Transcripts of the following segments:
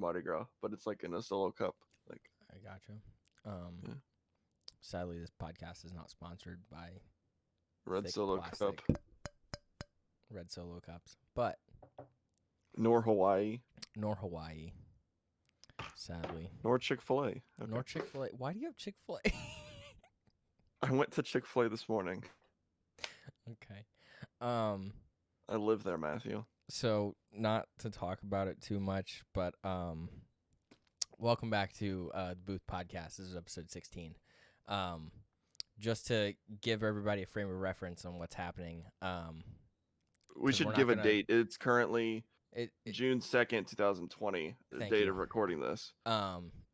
Mardi Gras, but it's like in a solo cup. Like I gotcha. Yeah. Sadly, this podcast is not sponsored by Red thick Solo plastic Cup, red Solo cups, but nor Hawaii, nor Hawaii. Sadly, nor Chick-fil-A. Okay. nor Chick-fil-A. Why do you have Chick-fil-A? I went to Chick-fil-A this morning. Okay. I live there, Matthew. So not to talk about it too much, but welcome back to the Booth Podcast. This is episode 16. Just to give everybody a frame of reference on what's happening. We should give a date. It's currently June 2nd, 2020, the date of recording this.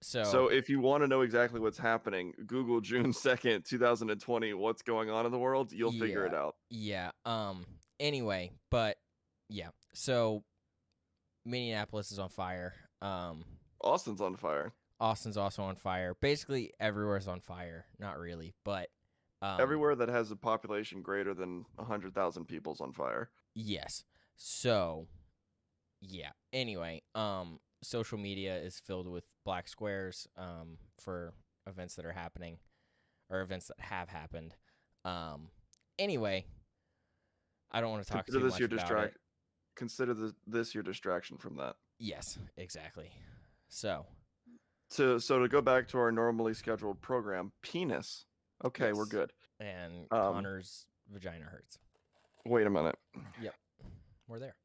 So if you want to know exactly what's happening, Google June 2nd, 2020, what's going on in the world, you'll figure it out. Yeah. Anyway, but yeah. So Minneapolis is on fire. Austin's on fire. Austin's also on fire. Basically everywhere's on fire. Not really, but everywhere that has a population greater than 100,000 people's on fire. Yes. So yeah. Anyway, social media is filled with black squares for events that are happening or events that have happened. Anyway, I don't want to talk too much about it. Consider this your distraction from that. Yes, exactly. So to go back to our normally scheduled program, penis. Okay, yes. We're good. And Connor's vagina hurts. Wait a minute. Yep. We're there.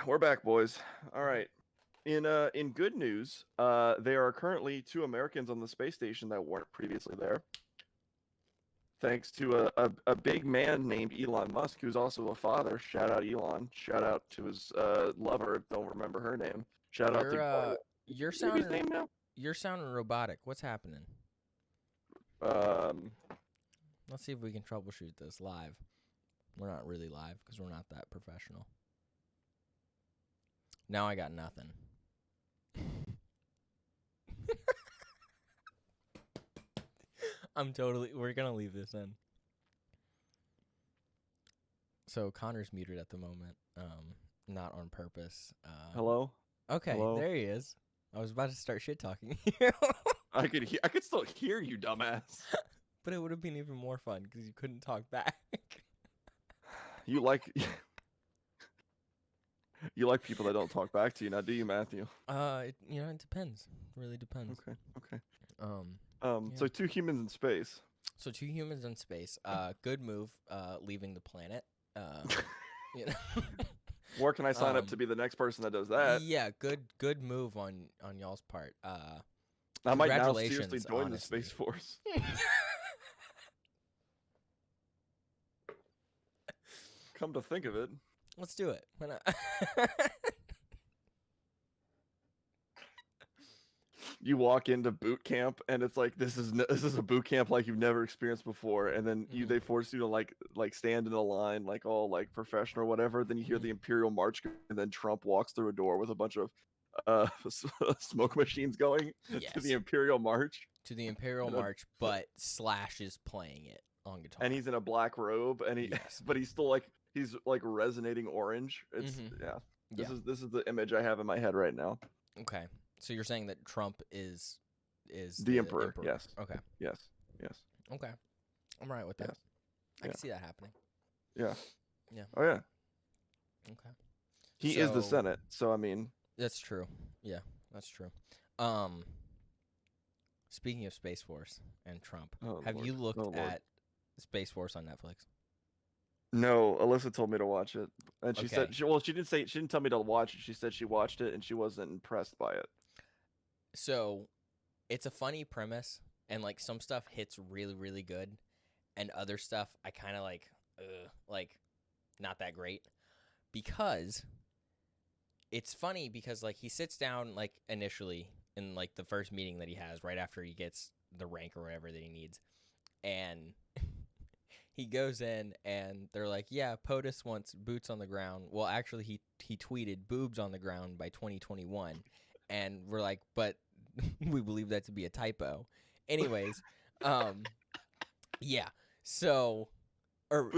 We're back, boys. All right. In good news, there are currently 2 Americans on the space station that weren't previously there. Thanks to a big man named Elon Musk, who's also a father. Shout out Elon. Shout out to his lover. Don't remember her name. Shout out to you're sounding robotic. What's happening? Let's see if we can troubleshoot this live. We're not really live because we're not that professional. Now I got nothing. We're going to leave this in. So Connor's muted at the moment. Not on purpose. Hello? Okay, Hello? There he is. I was about to start shit talking. I could still hear you, dumbass. But it would have been even more fun because you couldn't talk back. You like people that don't talk back to you now, do you, Matthew? It depends. It really depends. Okay. Yeah. So 2 humans in space. So 2 humans in space. Good move. Leaving the planet. Where can I sign up to be the next person that does that? Yeah, good move on y'all's part. I might now seriously join the Space Force. Come to think of it. Let's do it. Why not? You walk into boot camp and it's like this is a boot camp like you've never experienced before, and then they force you to like stand in a line like all like professional or whatever. Then you hear the Imperial March, and then Trump walks through a door with a bunch of smoke machines going to the Imperial March. To the Imperial March, but Slash is playing it on guitar, and he's in a black robe, and but he's still like he's like resonating orange. It's This is the image I have in my head right now. Okay. So you're saying that Trump is the emperor? Yes. Okay. Yes. Okay. I'm right with that. Yes. I can see that happening. Yeah. Yeah. Oh yeah. Okay. He is the Senate, so I mean. That's true. Yeah, that's true. Speaking of Space Force and Trump, have you looked at Space Force on Netflix? No, Alyssa told me to watch it, and she said she didn't tell me to watch it. She said she watched it and she wasn't impressed by it. So, it's a funny premise, and like some stuff hits really, really good, and other stuff I kind of like not that great, because it's funny because like he sits down like initially in like the first meeting that he has right after he gets the rank or whatever that he needs, and he goes in and they're like, yeah, POTUS wants boots on the ground. Well, actually, he tweeted boobs on the ground by 2021. And we're like, but we believe that to be a typo. Anyways, yeah. So or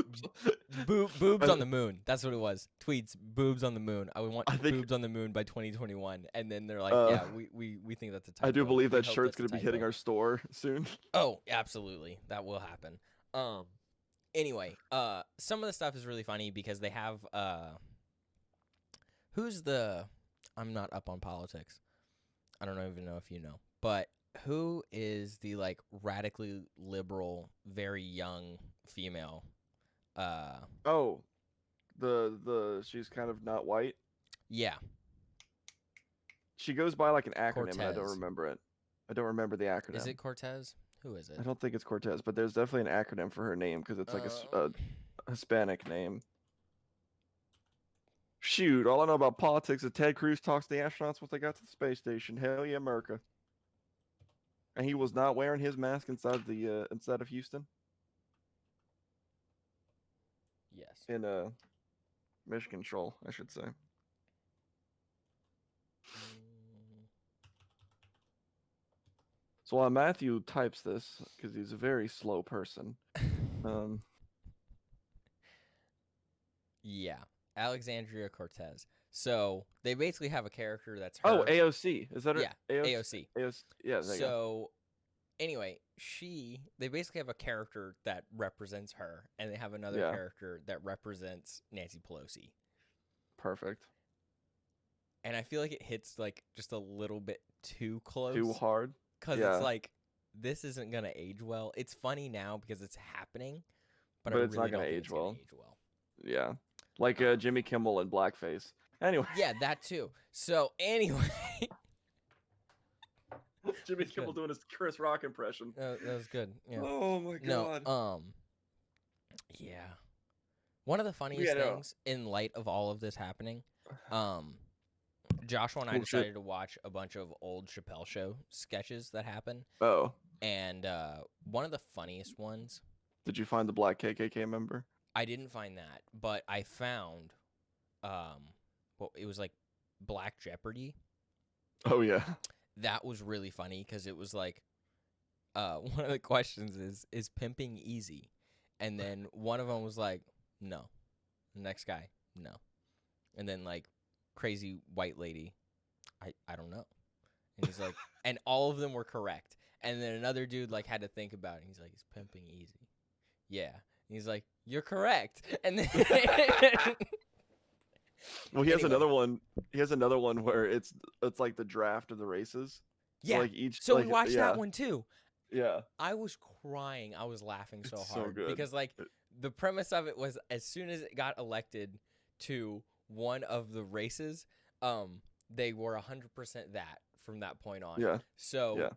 Boobs. boobs on the moon. That's what it was. Tweets boobs on the moon. I would want I think boobs on the moon by 2021, and then they're like, uh yeah, we think that's a I do typo. believe We that hope shirt's that's a gonna be hitting typo. our store soon. Oh, absolutely, that will happen. Um. Anyway, some of the stuff is really funny because they have who's the I'm not up on politics. I don't even know if you know, but who is the like radically liberal, very young female? Oh, the she's kind of not white. Yeah, She goes by like an acronym, and I don't Cortez. remember it. I don't remember the Is acronym. it Cortez? Who is I it? don't think it's Cortez, but there's definitely an acronym for her name because it's like a Hispanic name. Shoot, all I know about politics is Ted Cruz talks to the astronauts once they got to the space station. Hell yeah, America! And he was not wearing his mask inside of Houston Yes. in mission control, I should say. So while Matthew types this, because he's a very slow person, Yeah, Alexandria Cortez. So they basically have a character that's her. oh, AOC, is that her? Yeah, AOC. AOC, yeah, there you go. So anyway, they basically have a character that represents her, and they have another Yeah. character that represents Nancy Pelosi. Perfect. And I feel like it hits like just a little bit too close. Too hard. Because Yeah. it's like, this isn't gonna age well. It's funny now because it's happening, but But I it's not really gonna don't think age it's gonna well. age well. Yeah, like Jimmy Kimmel in blackface. Anyway, Yeah, that too. So anyway, Jimmy That's Kimmel good. doing his Chris Rock impression. that was good. Yeah. Oh my god. No. Yeah. One of the funniest Yeah, no. things in light of all of this happening, Joshua and I Oh, shit. decided to watch a bunch of old Chappelle Show sketches that happened, Oh, and one of the funniest ones. did you find the black KKK member? I didn't find that, but I found, well, it was like Black Jeopardy. Oh yeah. That was really funny because it was like, one of the questions is pimping easy, and then one of them was like, no. The next guy, no, and then like crazy white lady, I don't know, and he's like, and all of them were correct, and then another dude like had to think about it. And he's like, is pimping easy? Yeah. And he's like, you're correct, and then. Well, he has Anyway. another one. He has another one where it's like the draft of the races. Yeah. So like each. So like, we watched yeah, that one too. Yeah. I was crying. I was laughing so It's so hard good. because like the premise of it was as soon as it got elected to one of the races, they were 100% that from that point on. Yeah. So,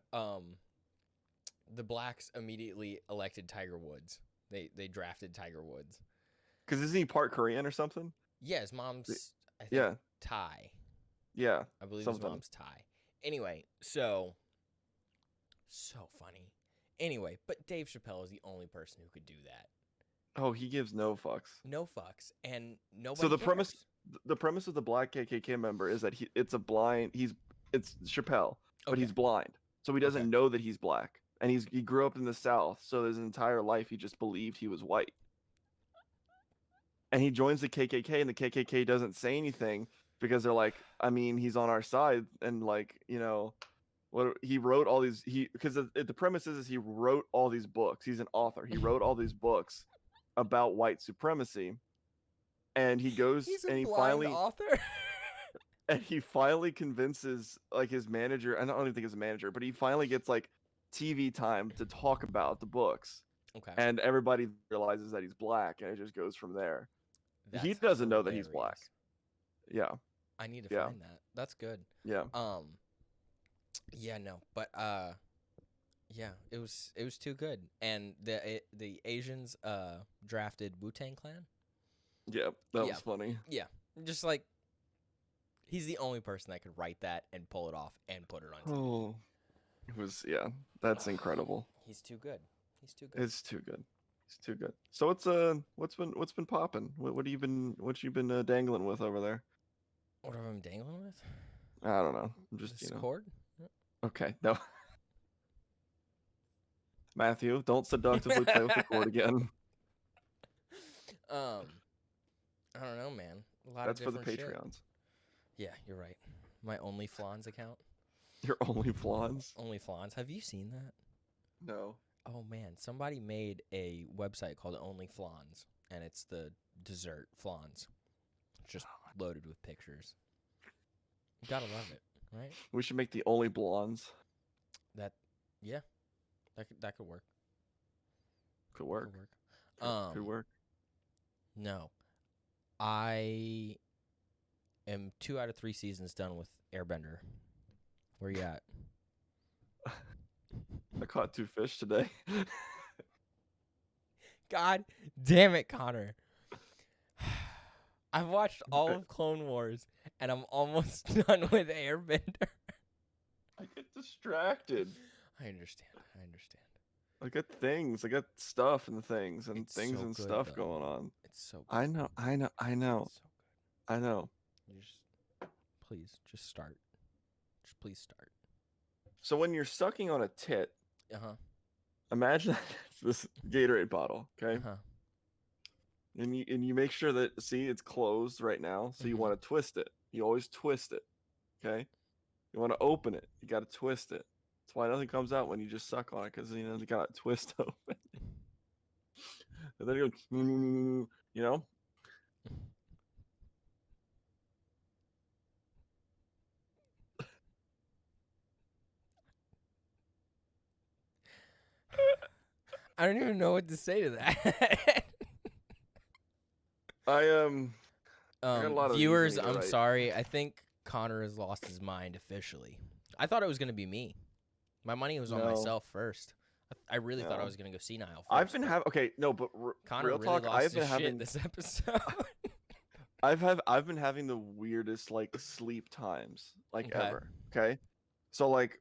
the blacks immediately elected Tiger Woods. They drafted Tiger Woods. Because isn't he part Korean or something? Yeah, his mom's I think Yeah. Thai. Yeah. I believe Something. his mom's Thai. Anyway, so funny. Anyway, but Dave Chappelle is the only person who could do that. Oh, he gives no fucks. No fucks, and nobody. So the cares. premise of the black KKK member is that it's Chappelle, but Okay. he's blind, so he doesn't Okay. know that he's black, and he grew up in the South, so his entire life he just believed he was white. And he joins the KKK, and the KKK doesn't say anything because they're like, I mean, he's on our side, and like, you know, what he wrote all these because the premise is he wrote all these books. He's an author. He wrote all these books about white supremacy, and he goes He's a and he blind finally author. and he finally convinces like his manager. I don't even think it's a manager, but he finally gets like TV time to talk about the books, Okay. and everybody realizes that he's black, and it just goes from there. He That's doesn't know that he's black. hilarious. Yeah, I need to Yeah. find that. That's good. yeah. Yeah, no, but yeah, it was too good, and the Asians drafted Wu-Tang Clan. Yeah, that Yeah. was funny. Yeah, just like he's the only person that could write that and pull it off and put it on TV. Oh, it was that's incredible. He's too good. He's too good. It's too good. It's too good. So what's been popping? What you been dangling with over there? What am I dangling with? I don't know. I'm just This cord? Okay, no. Matthew, don't seductively play with the cord again. Um, I don't know, man. A lot That's of for the different shit. Patreons. Yeah, you're right. My OnlyFlans account. Your only flans? OnlyFlans. Have you seen that? No. Oh man, somebody made a website called OnlyFlans, and it's the dessert flans, just loaded with pictures. You gotta love it, right? We should make the only blondes. That, yeah, that could work. Could work. Could work. Could work. No, I am 2 out of 3 seasons done with Airbender. Where you at? I caught 2 fish today. God damn it, Connor. I've watched all of Clone Wars, and I'm almost done with Airbender. I get distracted. I understand. I got things. I got stuff and things and It's things so and good, stuff though. going on. It's so good. I know. It's so I know. good. You just start. Just please start. So when you're sucking on a tit, Uh-huh. imagine this Gatorade bottle, okay? Uh-huh. And you make sure that it's closed right now, so you Mhm. want to twist it. You always twist it, okay? You want to open it. You got to twist it. That's why nothing comes out when you just suck on it, because you got to twist open. And then you go, you know. I don't even know what to say to that. I got a lot of these I Viewers, need to I'm write. sorry. I think Connor has lost his mind officially. I thought it was gonna be me. My money was on No. myself first. I really thought I No. was gonna go senile first. I've been having but Connor real really talk. lost I've been his having shit this episode. I've been having the weirdest like sleep times like Okay. ever. Okay, so like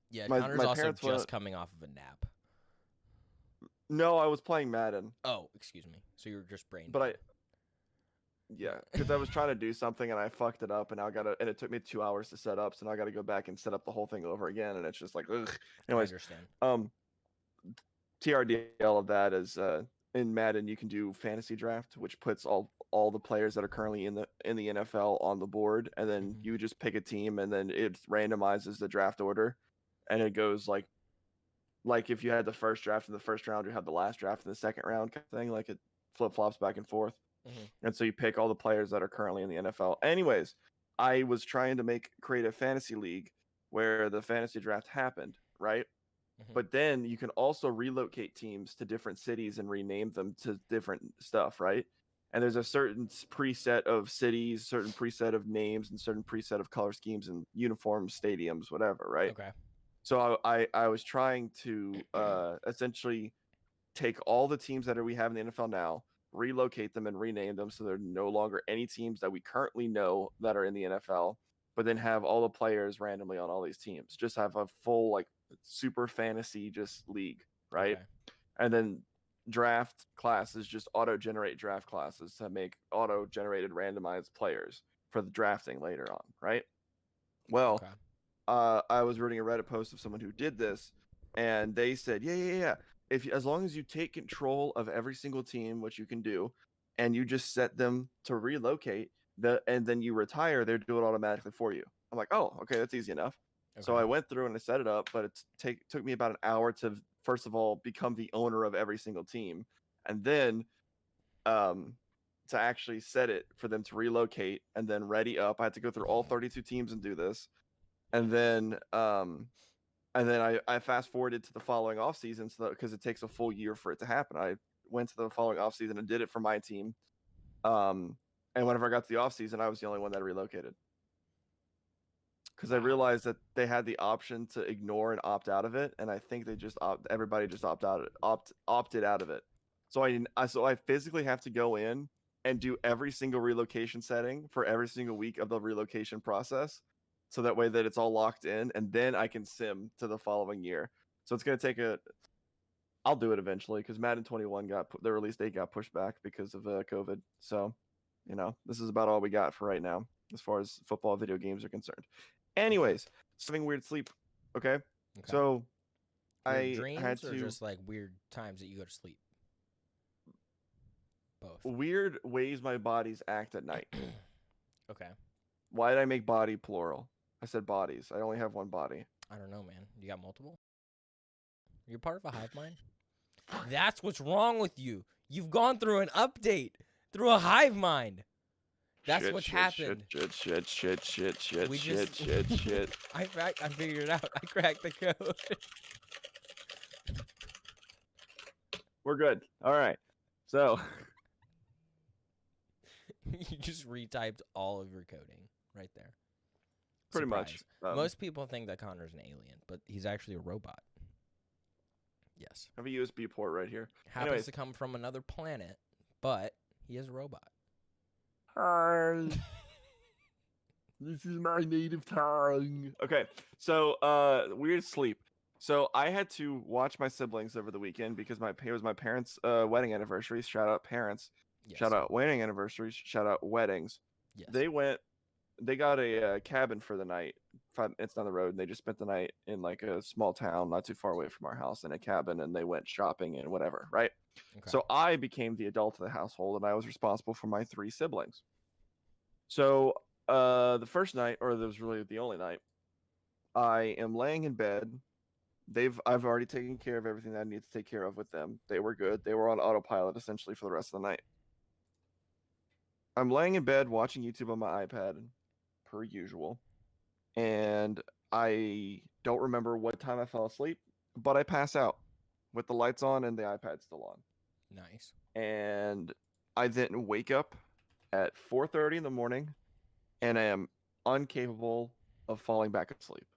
Yeah, my Connor's also parents just went. coming off of a nap. No, I was playing Madden, Oh, excuse me. So you were just brain but dead. yeah, because I was trying to do something and I fucked it up, and and it took me 2 hours to set up, so now I gotta go back and set up the whole thing over again, and it's just like ugh. I Anyways, understand. TRDL of that is in Madden you can do fantasy draft, which puts all the players that are currently in the NFL on the board, and then Mhm. you just pick a team, and then it randomizes the draft order, and it goes like if you had the first draft in the first round, you have the last draft in the second round kind of thing, like it flip flops back and forth, and so you pick all the players that are currently in the NFL. Anyways, I was trying to create a fantasy league where the fantasy draft happened, right? Mhm. But then you can also relocate teams to different cities and rename them to different stuff, right? And there's a certain preset of cities, certain preset of names, and certain preset of color schemes and uniforms, stadiums, whatever, right? Okay. So I was trying to essentially take all the teams that we have in the NFL now, relocate them and rename them so they're no longer any teams that we currently know that are in the NFL, but then have all the players randomly on all these teams. Just have a full like super fantasy just league, right? Okay. And then draft classes just auto generate draft classes to make auto generated randomized players for the drafting later on, right? Well, Okay. I was reading a Reddit post of someone who did this, and they said, yeah. As long as you take control of every single team, which you can do, and you just set them to relocate, and then you retire, they do it automatically for you. I'm like, oh, okay, that's easy enough. So Okay. I went through and I set it up, but it took me about an hour to first of all become the owner of every single team, and then to actually set it for them to relocate and then ready up. I had to go through all 32 teams and do this, and then I fast forwarded to the following off season, so because it takes a full year for it to happen. I went to the following off season and did it for my team. And whenever I got to the off season, I was the only one that relocated because I Wow. realized that they had the option to ignore and opt out of it, and I think everybody just opted out of it. So I physically have to go in and do every single relocation setting for every single week of the relocation process, so that way that it's all locked in, and then I can sim to the following year. So it's gonna take I'll do it eventually because Madden 21 the release date got pushed back because of COVID. So, this is about all we got for right now as far as football video games are concerned. Anyways, having weird sleep. Okay, Okay. so Weird I had dreams or to. just like weird times that you go to sleep? Both. weird ways my bodies act at night. Okay. Why did I make body plural? I said bodies. I only have one body. I don't know, man. You got multiple? You're part of a hive mind? That's what's wrong with you. You've gone through an update through a hive mind. That's what's happened. Shit. We just I figured it out. I cracked the code. We're good. All right. So You just retyped all of your coding right there. pretty much. Surprise. Most people think that Connor's an alien, but he's actually a robot. Yes. I have a USB port right here. Happens Anyways. to come from another planet, but he is a robot. Hi. This is my native tongue. Okay, so weird sleep. So I had to watch my siblings over the weekend because it was my parents' wedding anniversaries. Shout out parents. Yes. Shout out wedding anniversaries. Shout out weddings. Yes. They got a cabin for the night. 5 minutes down the road, and they just spent the night in like a small town not too far away from our house in a cabin, and they went shopping and whatever, right? Okay. So I became the adult of the household, and I was responsible for my 3 siblings. So the first night, or that was really the only night, I am laying in bed. I've already taken care of everything that I need to take care of with them. They were good. They were on autopilot essentially for the rest of the night. I'm laying in bed watching YouTube on my iPad, per usual, and I don't remember what time I fell asleep, but I pass out with the lights on and the iPad still on. Nice. And I then wake up at 4:30 in the morning, and I am incapable of falling back asleep.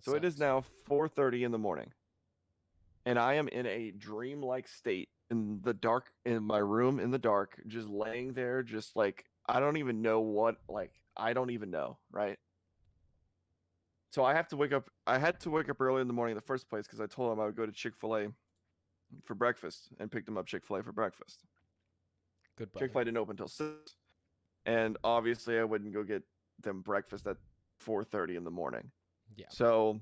So it is now 4:30 in the morning, and I am in a dreamlike state in the dark, in my room in the dark, just laying there, just like I don't even know what, like I don't even know, right? So I have to wake up. I had to wake up early in the morning in the first place because I told them I would go to Chick-fil-A for breakfast and pick them up Chick-fil-A for breakfast. Good brother. Chick-fil-A didn't open until 6, and obviously I wouldn't go get them breakfast at 4:30 in the morning. Yeah. So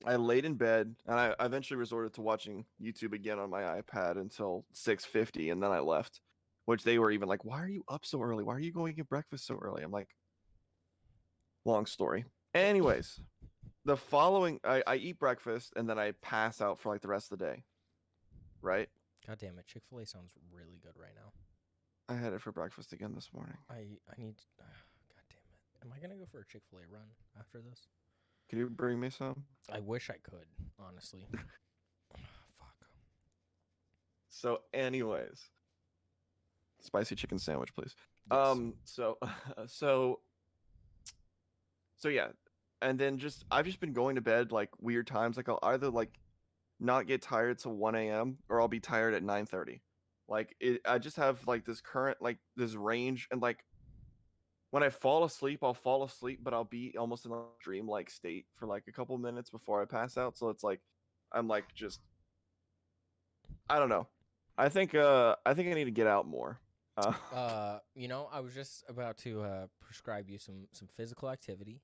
I laid in bed, and I eventually resorted to watching YouTube again on my iPad until 6:50, and then I left. Which they were even like, "Why are you up so early? Why are you going to get breakfast so early?" I'm like, long story. Anyways, the following, I eat breakfast, and then I pass out for like the rest of the day. Right? God damn it. Chick-fil-A sounds really good right now. I had it for breakfast again this morning. I need. God damn it. Am I gonna go for a Chick-fil-A run after this? Can you bring me some? I wish I could, honestly. Fuck. So, anyways, spicy chicken sandwich, please. Yes. So yeah, and then I've just been going to bed like weird times. Like I'll either like not get tired till 1 a.m. or I'll be tired at 9:30. Like I just have like this current, like this range, and like when I fall asleep, I'll fall asleep, but I'll be almost in a dream-like state for like a couple minutes before I pass out. So it's like I'm like just, I don't know. I think I need to get out more. I was just about to prescribe you some physical activity.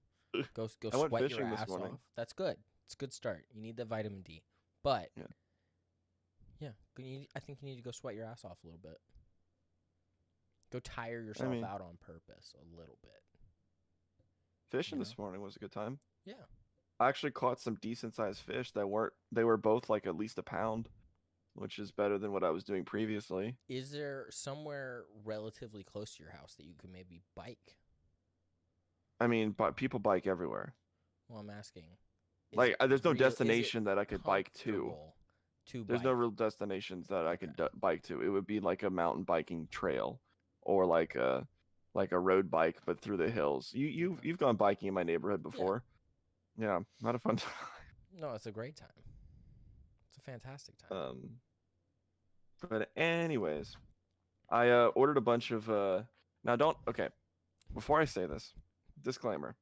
Go I went sweat your fishing this ass morning. off. That's good. It's a good start. You need the vitamin D. But yeah, I think you need to go sweat your ass off a little bit. Go tire yourself out on purpose a little bit. Fishing this morning was a good time. Yeah. I actually caught some decent sized fish they were both like at least a pound, which is better than what I was doing previously. Is there somewhere relatively close to your house that you could maybe bike? I mean, but people bike everywhere. Well, I'm asking. Like, there's no destination that I could bike to. There's no bike? real destinations that I could bike to. It would be like a mountain biking trail, or like a road bike, but through the hills. You've gone biking in my neighborhood before. Yeah, not a fun time. No, it's a great time. It's a fantastic time. But anyways, I ordered a bunch of now okay. Before I say this, disclaimer.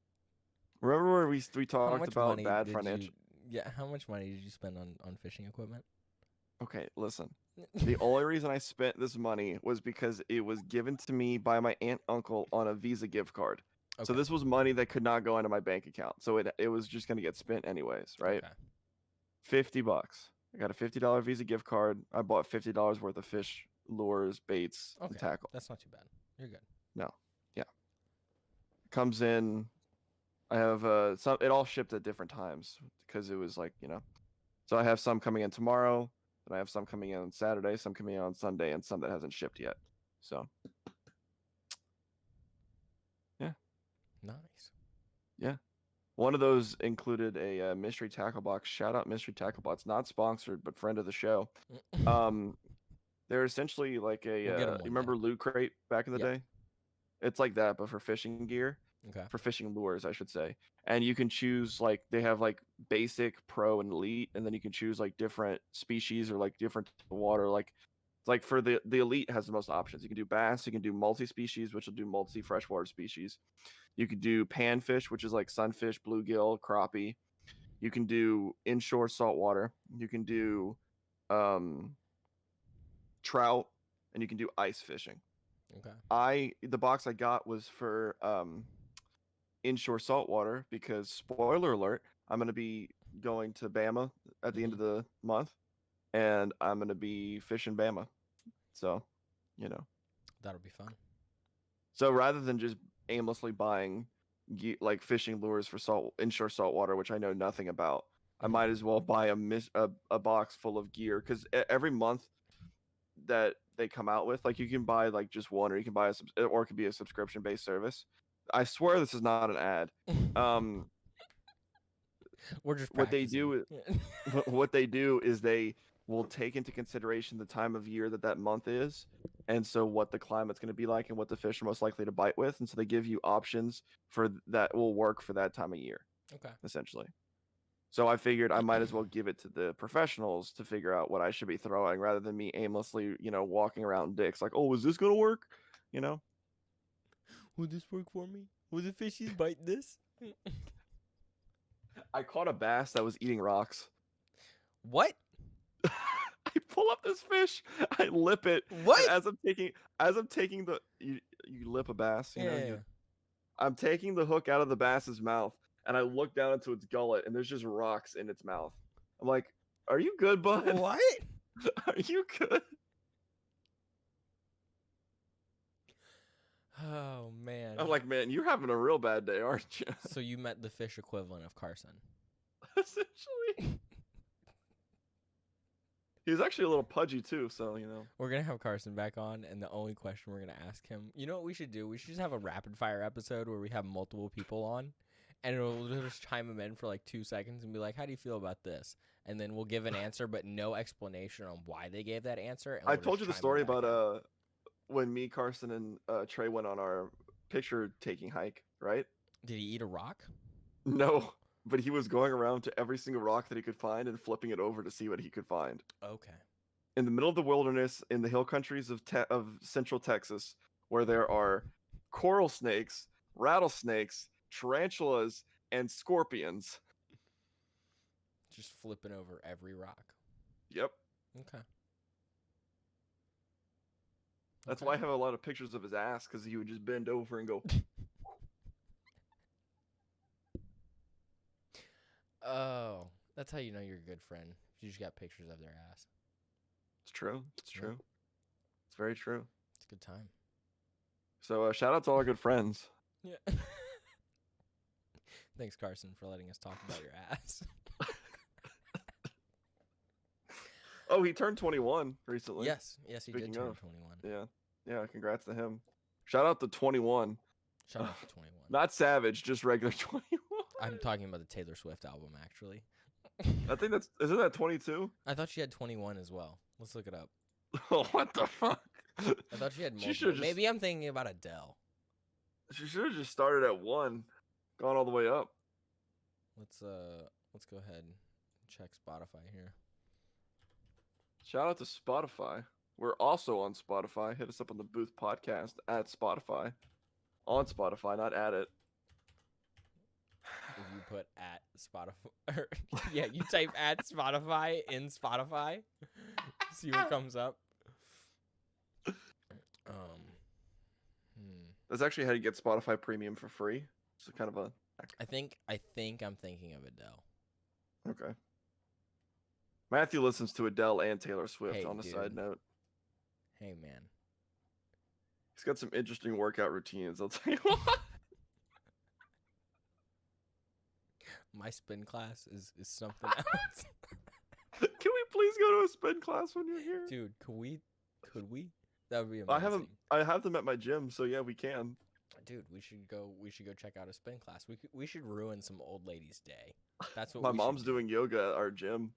Remember where we talked about bad financial? Yeah, how much money did you spend on fishing equipment? Okay, listen. The only reason I spent this money was because it was given to me by my aunt and uncle on a Visa gift card. Okay. So this was money that could not go into my bank account. So it was just gonna get spent anyways, right? Okay. $50. I got a $50 Visa gift card. I bought $50 worth of fish lures, baits, and Okay, tackle. that's not too bad. You're good. No, yeah, comes in. I have some. It all shipped at different times because it was like So I have some coming in tomorrow, and I have some coming in on Saturday, some coming in on Sunday, and some that hasn't shipped yet. So yeah, Nice. yeah. One of those included a mystery tackle box. Shout out mystery tackle box, not sponsored, but friend of the show. They're essentially like a. We'll get 'em You one remember day. Loot Crate back in the Yep. day? It's like that, but for fishing gear, Okay. for fishing lures, I should say. And you can choose like they have like basic, pro, and elite, and then you can choose like different species or like different water. Like for the elite has the most options. You can do bass, you can do multi-species, which will do multi freshwater species. You could do panfish, which is like sunfish, bluegill, crappie. You can do inshore saltwater. You can do um, trout, and you can do ice fishing. Okay. The box I got was for inshore saltwater because spoiler alert, I'm gonna be going to Bama at the end of the month, and I'm gonna be fishing Bama. So, you know. That'll be fun. So rather than just aimlessly buying like fishing lures for inshore saltwater, which I know nothing about, I might as well buy a box full of gear because every month that they come out with, like you can buy like just one, or you can buy or it could be a subscription based service. I swear this is not an ad. We're just what they practicing. do what they do is they will take into consideration the time of year that month is, and so what the climate's going to be like and what the fish are most likely to bite with, and so they give you options for that will work for that time of year, Okay. essentially. So I figured I might as well give it to the professionals to figure out what I should be throwing rather than me aimlessly walking around dicks like, oh, is this going to work? Will this work for me? Will the fishies bite this? I caught a bass that was eating rocks. What? I pull up this fish, I lip it. What? And as I'm taking the you lip a bass, Yeah. I'm taking the hook out of the bass's mouth, and I look down into its gullet, and there's just rocks in its mouth. I'm like, "Are you good, bud? What? Are you good?" Oh man. I'm like, "Man, you're having a real bad day, aren't you?" So you met the fish equivalent of Carson. Essentially. He was actually a little pudgy too, so We're gonna have Carson back on, and the only question we're gonna ask him, you know what we should do? We should just have a rapid fire episode where we have multiple people on, and we'll just chime them in for like 2 seconds and be like, "How do you feel about this?" And then we'll give an answer, but no explanation on why they gave that answer. And I we'll told you just the chime them story back about in. when me, Carson, and Trey went on our picture taking hike, right? Did he eat a rock? No, but he was going around to every single rock that he could find and flipping it over to see what he could find. Okay. In the middle of the wilderness, in the hill countries of central Texas, where there are coral snakes, rattlesnakes, tarantulas, and scorpions. Just flipping over every rock. Yep. Okay. That's why I have a lot of pictures of his ass, because he would just bend over and go. Oh, that's how you know you're a good friend. You just got pictures of their ass. It's true. It's true. Yeah. It's very true. It's a good time. So shout out to all our good friends. Yeah. Thanks, Carson, for letting us talk about your ass. Oh, he turned 21 recently. Yes, he did turn 21. Yeah. Congrats to him. Shout out to 21. Shout out to 21. Not Savage, just regular 21. I'm talking about the Taylor Swift album, actually. I think isn't that 22? I thought she had 21 as well. Let's look it up. Oh, what the fuck? I thought she had multiple. Maybe I'm thinking about Adele. She should have just started at 1, gone all the way up. Let's go ahead and check Spotify here. Shout out to Spotify. We're also on Spotify. Hit us up on the Booth Podcast at Spotify. On Spotify, not at it. If you put at Spotify, yeah, you type at Spotify in Spotify, see what comes up. That's actually how you get Spotify Premium for free. It's kind of a. I think I'm thinking of Adele. Okay. Matthew listens to Adele and Taylor Swift, Hey, on a dude. side note. Hey man, He's got some interesting workout routines. I'll tell you what. my spin class is something else. Can we please go to a spin class when you're here? Dude, could we? That would be I amazing. have them at my gym, so yeah, we can. Dude, we should go check out a spin class. We should ruin some old lady's day. That's what My we mom's should do. doing yoga at our gym.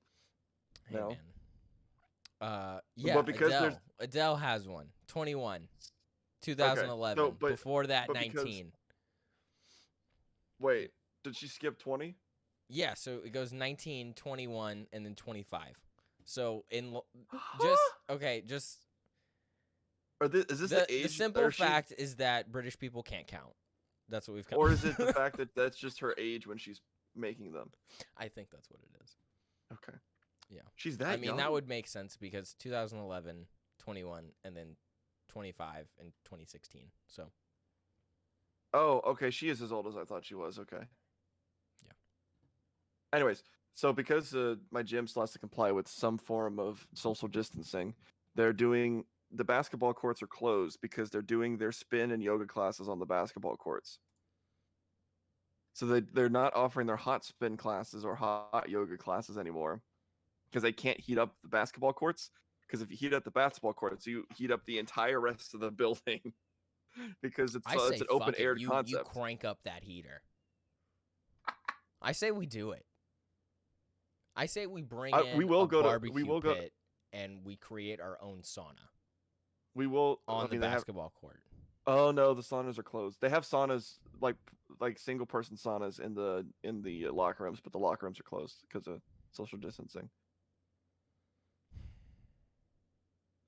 Hey now. man. Yeah, But because there's Adele has one. 21. 2011. no, but- Before that, but because- 19. wait, did she skip 20? Yeah, so it goes 19, 21, and then 25. So just okay, just Or is this the age? the simple fact is that British people can't count. That's what we've come. Or is it the fact that that's just her age when she's making them? I think that's what it is. Okay. Yeah. She's that I mean, young? that would make sense because 2011, 21, and then 25 and 2016. So. Oh, okay. She is as old as I thought she was. Okay. Yeah. Anyways, so because my gym still has to comply with some form of social distancing, the basketball courts are closed because they're doing their spin and yoga classes on the basketball courts. So they're not offering their hot spin classes or hot yoga classes anymore because they can't heat up the basketball courts. Because if you heat up the basketball courts, you heat up the entire rest of the building because it's an open air concept. You crank up that heater. I say we do it. I say we bring in a barbecue pit and we create our own sauna. We will on the basketball court. Oh no, the saunas are closed. They have saunas like single person saunas in the locker rooms, but the locker rooms are closed because of social distancing.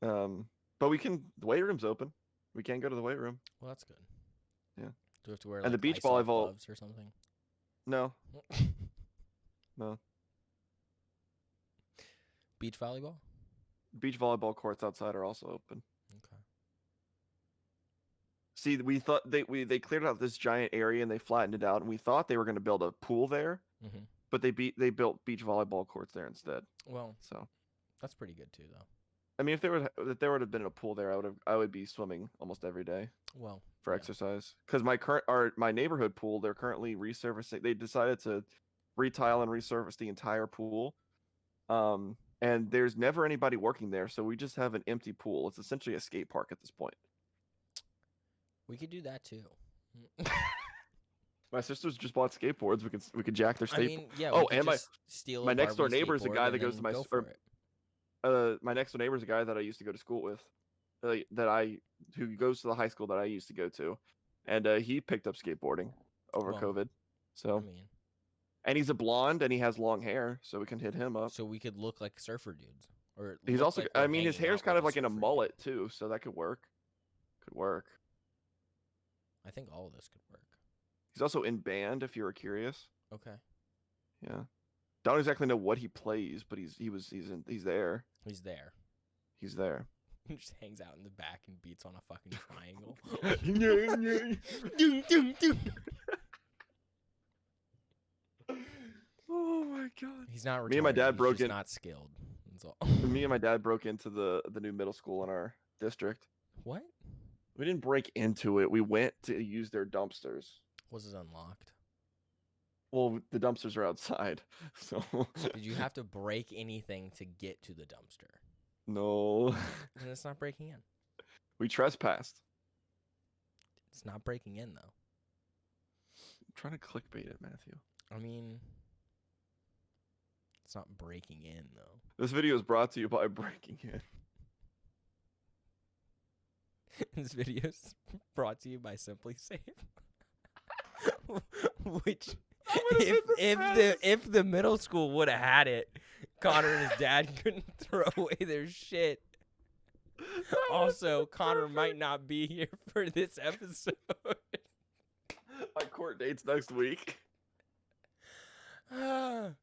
But the weight room's open. We can go to the weight room. Well, that's good. Yeah. Do we have to wear and the beach volleyball gloves or something? No. No. Beach volleyball? Beach volleyball courts outside are also open. Okay. See, we thought they cleared out this giant area and they flattened it out, and we thought they were going to build a pool there, but they built beach volleyball courts there instead. Well, so that's pretty good too, though. I mean, if there would have been a pool there, I would be swimming almost every day. Well, for exercise, because my neighborhood pool, they're currently resurfacing. They decided to retile and resurface the entire pool, and there's never anybody working there, so we just have an empty pool. It's essentially a skate park at this point. We could do that too. My sisters just bought skateboards. We could jack their I mean, yeah. Oh, and steal my next door neighbor is a guy that goes goes to my next door neighbor is a guy that I used to go to school with, who goes to the high school that I used to go to, and he picked up skateboarding over COVID. So, I mean, and he's a blonde and he has long hair, so we can hit him up. So we could look like surfer dudes, or he's also. I mean, his hair's kind of like in a mullet too, so that could work. Could work. I think all of this could work. He's also in band, if you were curious. Okay. Yeah. Don't exactly know what he plays, but he's there. He's there. He's there. He just hangs out in the back and beats on a fucking triangle. Oh my god. He's not retarded. Me and my dad broke in. Not skilled. That's all. Me and my dad broke into the new middle school in our district. What? We didn't break into it. We went to use their dumpsters. Was it unlocked? Well, the dumpsters are outside. So did you have to break anything to get to the dumpster? No. And it's not breaking in. We trespassed. It's not breaking in, though. I'm trying to clickbait it, Matthew. I mean, it's not breaking in, though. This video is brought to you by Breaking In. This video is brought to you by Simply Safe. Which, if the middle school would have had it, Connor and his dad couldn't throw away their shit. Also, Connor might not be here for this episode. My court date's next week. Brought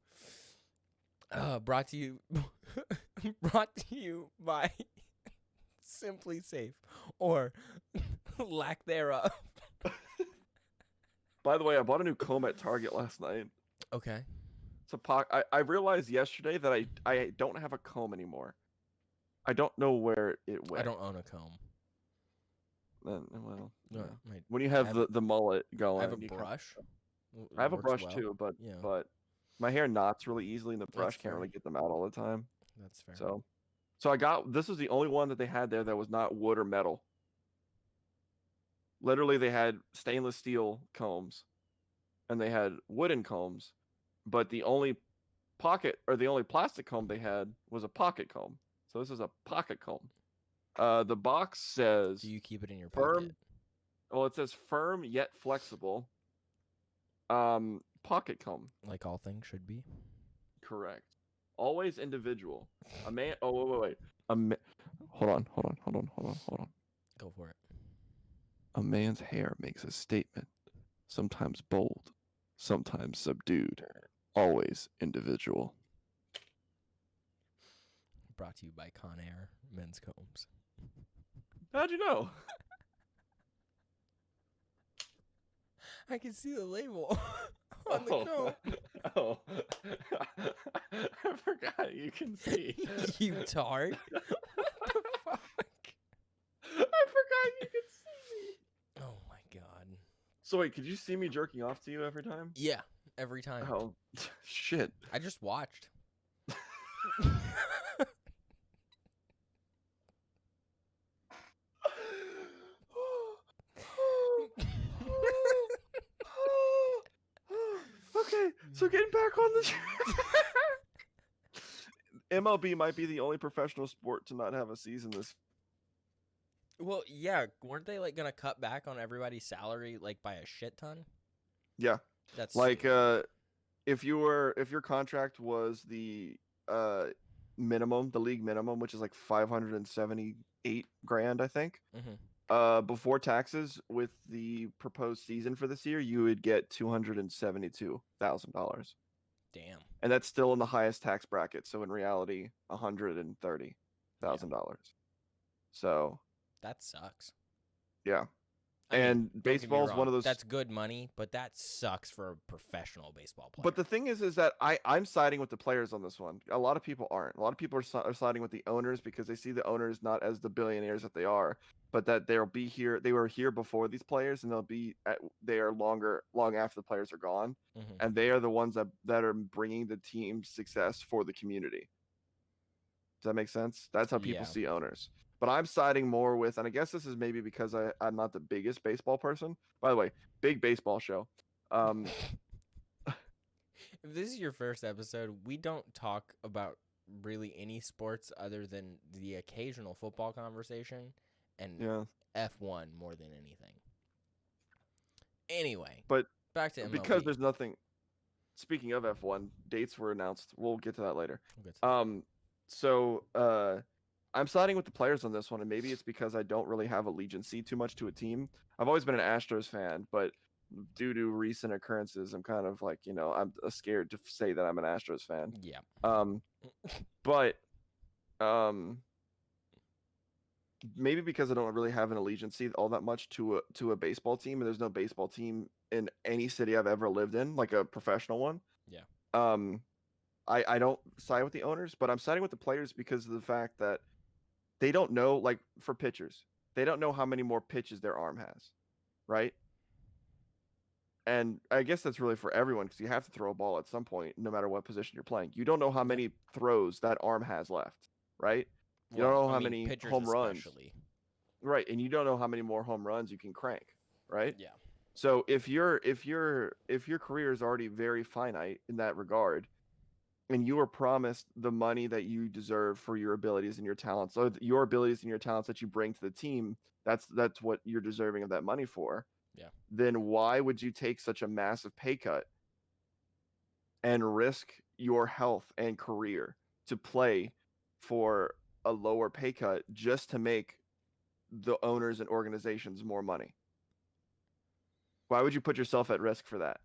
to you by Simply Safe, or lack thereof. By the way, I bought a new comb at Target last night. Okay. It's I realized yesterday that I don't have a comb anymore. I don't know where it I went. don't own a comb. Well, No, yeah. my- When you I have have, the mullet going, I have a you kinda- brush. I It have a works brush well. too, Yeah, but my hair knots really easily, and the that's brush can't fair. really get them out all the time. That's fair. So I got this was the only one that they had there that was not wood or metal. Literally, they had stainless steel combs, and they had wooden combs, but the only plastic comb they had was a pocket comb. So this is a pocket comb. The box says Do you keep it in your firm. pocket? Well, it says firm yet flexible. Pocket comb. Like all things should be. Correct. Always individual. A man. Oh wait. Hold on. Go for it. A man's hair makes a statement. Sometimes bold, sometimes subdued. Always individual. Brought to you by Conair Men's Combs. How'd you know? I can see the label on the comb. Oh. I forgot you can see. You tart. What the fuck? I forgot you could see me. Oh my god. So wait, could you see me jerking off to you every time? Yeah, every time. Oh, shit. I just watched. Okay, so getting back on the track. MLB might be the only professional sport to not have a season this. Well, yeah, weren't they like gonna cut back on everybody's salary like by a shit ton? Yeah, That's like if your contract was the minimum, the league minimum, which is like 578 grand, I think. Before taxes, with the proposed season for this year, you would get $272,000. damn. And that's still in the highest tax bracket. So in reality, $130,000. So That sucks. yeah. I mean, And don't get me baseball's one wrong, of those. That's good money, but that sucks for a professional baseball player. But the thing is that I'm siding with the players on this one. A lot of people aren't. A lot of people are siding with the owners because they see the owners not as the billionaires that they are, but that they'll be here. They were here before these players, and they are long after the players are gone, and they are the ones that are bringing the team success for the community. Does that make sense? That's how people see owners. But I'm siding more with, and I guess this is maybe because I'm not the biggest baseball person. By the way, big baseball show. If this is your first episode, we don't talk about really any sports other than the occasional football conversation and F1 more than anything. Anyway, but back to MLB. Because there's nothing. Speaking of F1, dates were announced. We'll get to that later. So I'm siding with the players on this one, and maybe it's because I don't really have allegiancy too much to a team. I've always been an Astros fan, but due to recent occurrences, I'm kind of like, I'm scared to say that I'm an Astros fan. Yeah. But maybe because I don't really have an allegiancy all that much to a baseball team, and there's no baseball team in any city I've ever lived in, like a professional one. Yeah. I don't side with the owners, but I'm siding with the players because of the fact that they don't know, like for pitchers, they don't know how many more pitches their arm has, right? And I guess that's really for everyone because you have to throw a ball at some point, no matter what position you're playing. You don't know how many throws that arm has left, right? You don't know how many home runs. Right, and you don't know how many more home runs you can crank, right? Yeah. So if your career is already very finite in that regard, and you are promised the money that you deserve for your abilities and your talents, so your abilities and your talents that you bring to the team, that's what you're deserving of that money for. Yeah. Then why would you take such a massive pay cut and risk your health and career to play for a lower pay cut just to make the owners and organizations more money? Why would you put yourself at risk for that?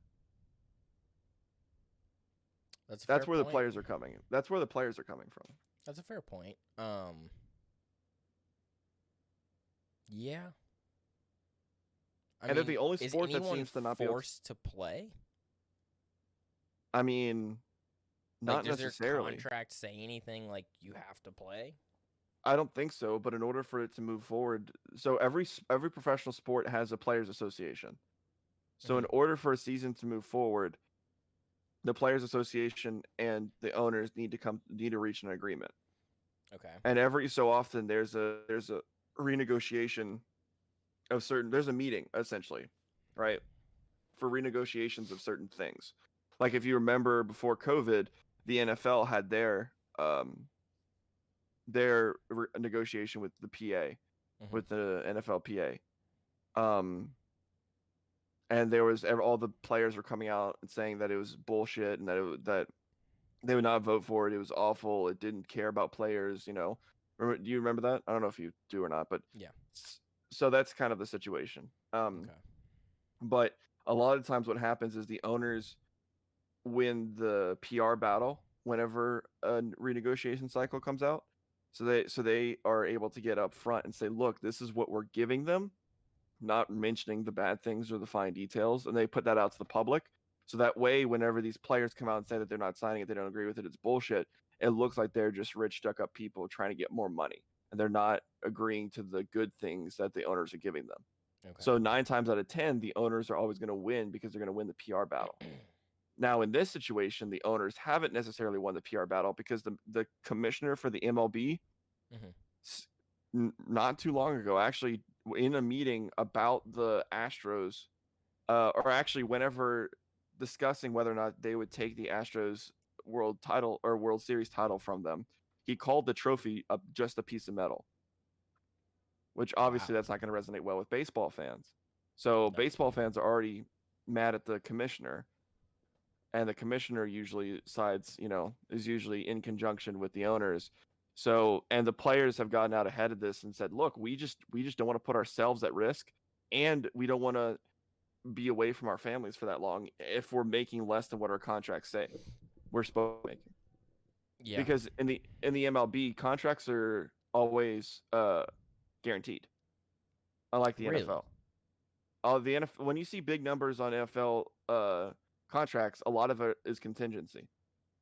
That's where the players are coming. That's where the players are coming from. That's a fair point. Yeah. And they're the only sport that seems to not be forced to play. I mean, not does necessarily. Does their contract say anything like you have to play? I don't think so, but in order for it to move forward, so every professional sport has a players association. So in Hmm. order for a season to move forward, the players association and the owners need to reach an agreement. Okay. And every so often there's a renegotiation of certain there's a meeting essentially, right? For renegotiations of certain things. Like if you remember before COVID, the NFL had their negotiation with the PA, Hmm. with the NFL PA. And there was all the players were coming out and saying that it was bullshit and that they would not vote for it. It was awful. It didn't care about players. Do you remember that? I don't know if you do or not, but Yeah. so that's kind of the situation. Okay. But a lot of times, what happens is the owners win the PR battle whenever a renegotiation cycle comes out. So they are able to get up front and say, "Look, this is what we're giving them," not mentioning the bad things or the fine details, and they put that out to the public. So that way, whenever these players come out and say that they're not signing it, they don't agree with it, it's bullshit. It looks like they're just rich, stuck-up people trying to get more money, and they're not agreeing to the good things that the owners are giving them. Okay. So 9 times out of 10, the owners are always going to win because they're going to win the PR battle. Now, in this situation, the owners haven't necessarily won the PR battle because the commissioner for the MLB, Hmm. not too long ago, actually, in a meeting about the Astros, or actually, whenever discussing whether or not they would take the Astros World title or World Series title from them, he called the trophy just a piece of metal, which obviously Wow. that's not going to resonate well with baseball fans. So No. baseball fans are already mad at the commissioner, and the commissioner usually is usually in conjunction with the owners. So, and the players have gotten out ahead of this and said, look, we just don't want to put ourselves at risk, and we don't want to be away from our families for that long if we're making less than what our contracts say we're supposed to be making. Yeah. Because in the MLB, contracts are always guaranteed, unlike the Really? NFL. The NFL, when you see big numbers on NFL contracts, a lot of it is contingency.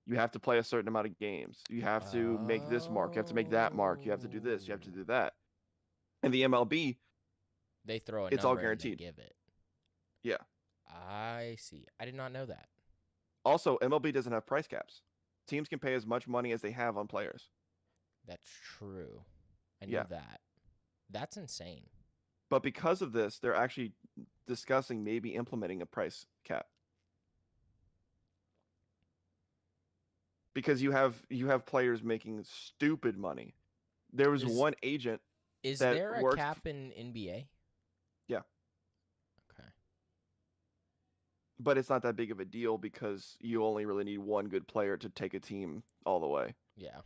You have to play a certain amount of games. You have to make this mark. You have to make that mark. You have to do this. You have to Oh. do that. In the MLB, They throw a it's all number and they guaranteed. give it. Yeah. I see. I did not know that. Also, MLB doesn't have price caps. Teams can pay as much money as they have on players. That's true. I knew Yeah. that. That's insane. But because of this, they're actually discussing maybe implementing a price cap. Because you have players making stupid money. There was Is one agent is that there a worked. cap in NBA? Yeah, Okay. but it's not that big of a deal because you only really need one good player to take a team all the way. Yeah.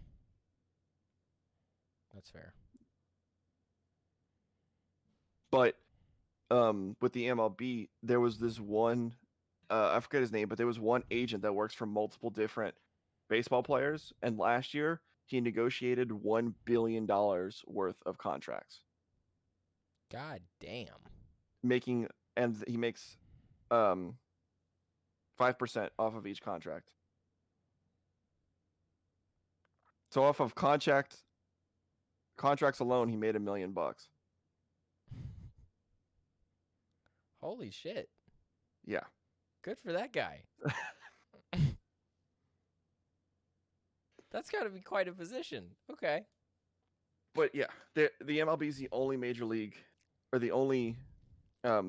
That's fair. But with the MLB, there was this one, I forget his name, but there was one agent that works for multiple different baseball players, and last year he negotiated $1 billion worth of contracts, God damn. making and he makes um 5% off of each contract. So off of contracts alone, he made $1 million. Holy shit. Yeah, Good for that guy. That's got to be quite a position. Okay. but yeah, the MLB is the only major league or the only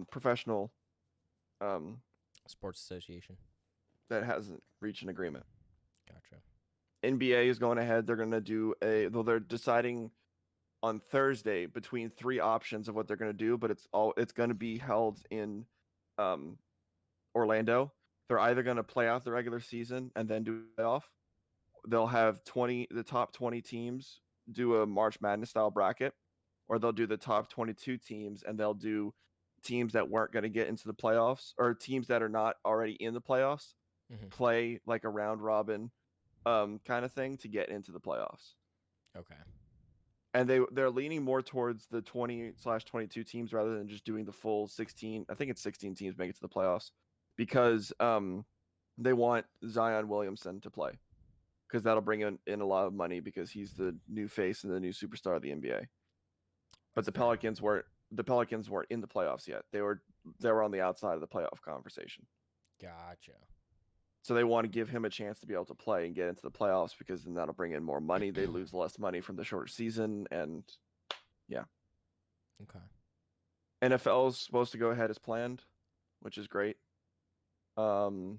professional um Sports Association. that hasn't reached an agreement. Gotcha. NBA is going ahead. They're going to do though they're deciding on Thursday between three options of what thit's going to do, but it's going to be held in um, Orlando. They're either going to play out the regular season and then do a playoff. They'll have the top 20 teams do a March Madness style bracket, or they'll do the top 22 teams and they'll do teams that weren't going to get into the playoffs or teams that are not already in the playoffs Hmm. play like a round robin kind of thing to get into the playoffs. Okay. And they're leaning more towards the 20/22 teams rather than just doing the full 16. I think it's 16 teams make it to the playoffs because they want Zion Williamson to play. because that'll bring in a lot of money because he's the new face and the new superstar of the NBA. But That's fair. the Pelicans weren't in the playoffs yet. They were on the outside of the playoff conversation. Gotcha. So they want to give him a chance to be able to play and get into the playoffs because then that'll bring in more money. They lose less money from the shorter season, and yeah. Okay. NFL is supposed to go ahead as planned, which is great. NHL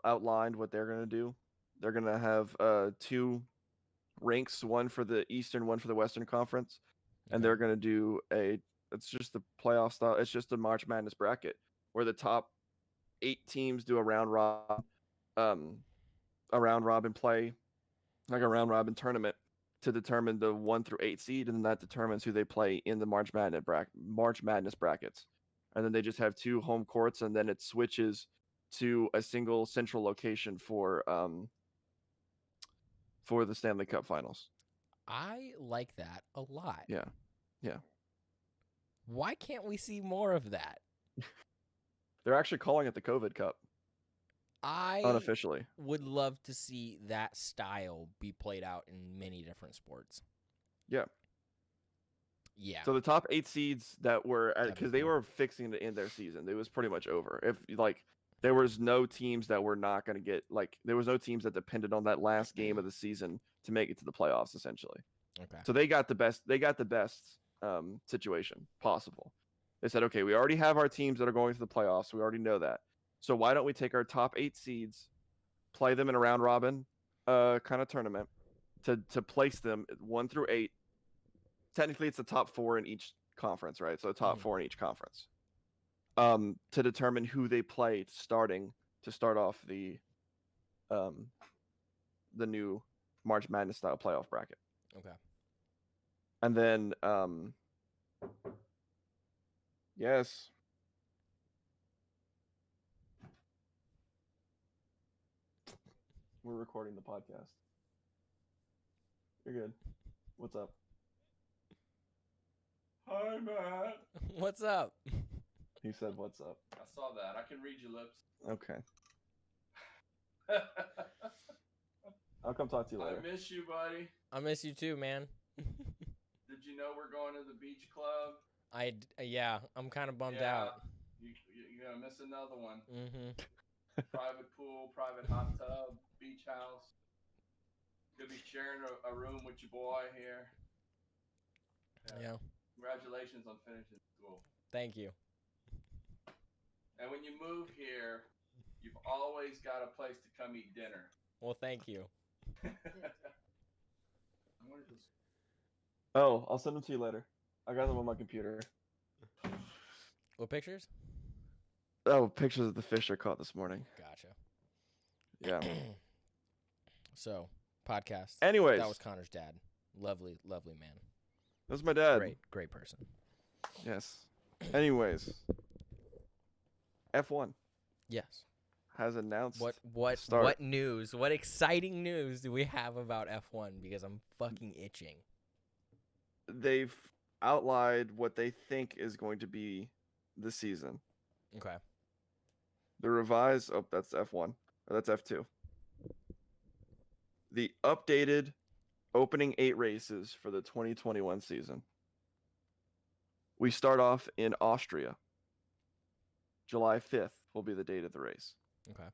outlined what they're going to do. They're going to have 2 ranks, one for the Eastern, one for the Western Conference, and they're going to do it's just the playoff style. It's just a March Madness bracket where the top 8 teams do a round robin play, like a round robin tournament to determine the 1 through 8 seed, and then that determines who they play in the March Madness brackets. And then they just have 2 home courts, and then it switches to a single central location for the Stanley Cup Finals. I like that a lot. Yeah. Why can't we see more of that? They're actually calling it the COVID Cup I unofficially. would love to see that style be played out in many different sports. Yeah. Yeah. So the top 8 seeds that were, because they cool. were fixing to end their season, it was pretty much over. If there was no teams that were not going to get there was no teams that depended on that last game of the season to make it to the playoffs essentially. Okay. So they got the best. They got the best situation possible. They said, okay, we already have our teams that are going to the playoffs. We already know that. So why don't we take our top 8 seeds, play them in a round robin kind of tournament to place them 1 through 8. Technically, it's the top 4 in each conference, right? So the top 4 in each conference. To determine who they play to start off the new March Madness style playoff bracket. Okay. And then yes. We're recording the podcast. You're good. What's up? Hi, Matt. What's up? He said, what's up? I saw that. I can read your lips. Okay. I'll come talk to you later. I miss you, buddy. I miss you too, man. Did you know we're going to the beach club? Yeah, I'm kind of bummed out. You're going to miss another one. Mm-hmm. Private pool, private hot tub, beach house. Could be sharing a room with your boy here. Yeah. Congratulations on finishing school. Thank you. And when you move here, you've always got a place to come eat dinner. Well, thank you. Oh, I'll send them to you later. I got them on my computer. What pictures? Oh, pictures of the fish I caught this morning. Gotcha. Yeah. So, podcast. Anyways. That was Connor's dad. Lovely, lovely man. That was my dad. Great person. Yes. Anyways. F1 Yes. has announced What news? What exciting news do we have about F1? Because I'm fucking itching. They've outlined what they think is going to be the season. Okay. The revised, that's F1. That's F2. The updated opening 8 races for the 2021 season. We start off in Austria. July 5th will be the date of the race. Okay.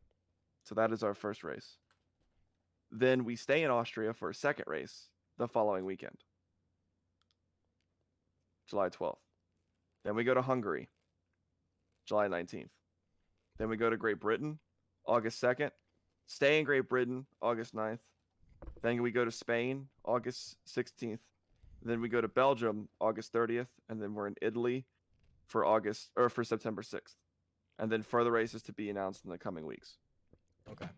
So that is our first race. Then we stay in Austria for a second race the following weekend. July 12th. Then we go to Hungary, July 19th. Then we go to Great Britain, August 2nd. Stay in Great Britain, August 9th. Then we go to Spain, August 16th. Then we go to Belgium, August 30th. And then we're in Italy for September 6th. And then further races to be announced in the coming weeks. Okay.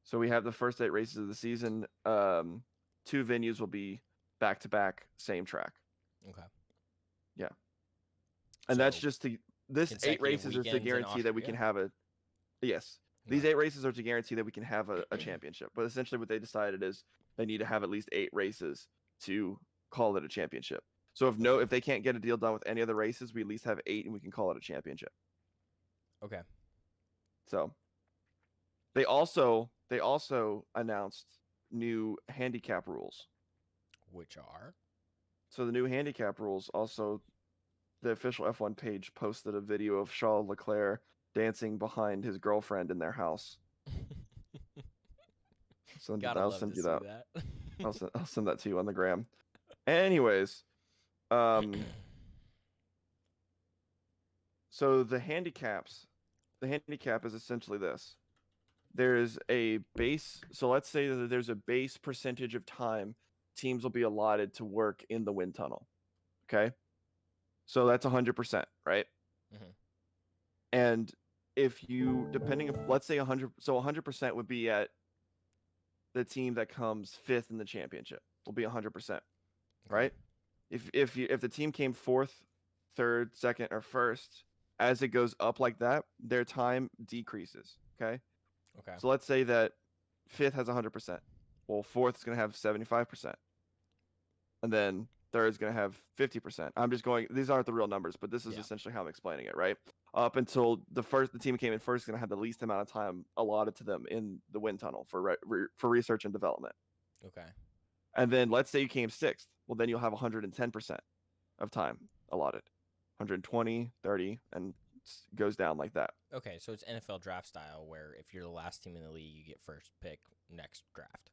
So we have the first 8 races of the season. 2 venues will be back-to-back, same track. Okay. Yeah. And that's just this 8 consecutive races is to weekends in guarantee that we can have yes. These 8 races are to guarantee that we can have a championship. But essentially what they decided is they need to have at least 8 races to call it a championship. So if they can't get a deal done with any other races, we at least have 8 and we can call it a championship. Okay. So They also announced new handicap rules. Which are? So the new handicap rules also, the official F1 page posted a video of Charles Leclerc dancing behind his girlfriend in their house. Gotta I'll love send to you see that. that. I'll send that to you on the gram. Anyways, so the handicap is essentially this. There's a base, so let's say that there's a base percentage of time teams will be allotted to work in the wind tunnel. Okay? So that's 100%, right? Mhm. And if you, let's say 100, so 100% would be at the team that comes 5th in the championship. Will be 100%, right? If the team came 4th, 3rd, 2nd, or 1st, as it goes up like that, their time decreases. Okay. Okay. So let's say that 5th has 100%. Well, 4th is going to have 75%, and then 3rd is going to have 50%. I'm just going. These aren't the real numbers, but this is Yeah. essentially how I'm explaining it, right? Up until the team came in first is going to have the least amount of time allotted to them in the wind tunnel for research and development. Okay. And then let's say you came 6th. Well, then you'll have 110% of time allotted. 120, 30, and goes down like that. Okay, so it's NFL draft style where if you're the last team in the league, you get first pick next draft.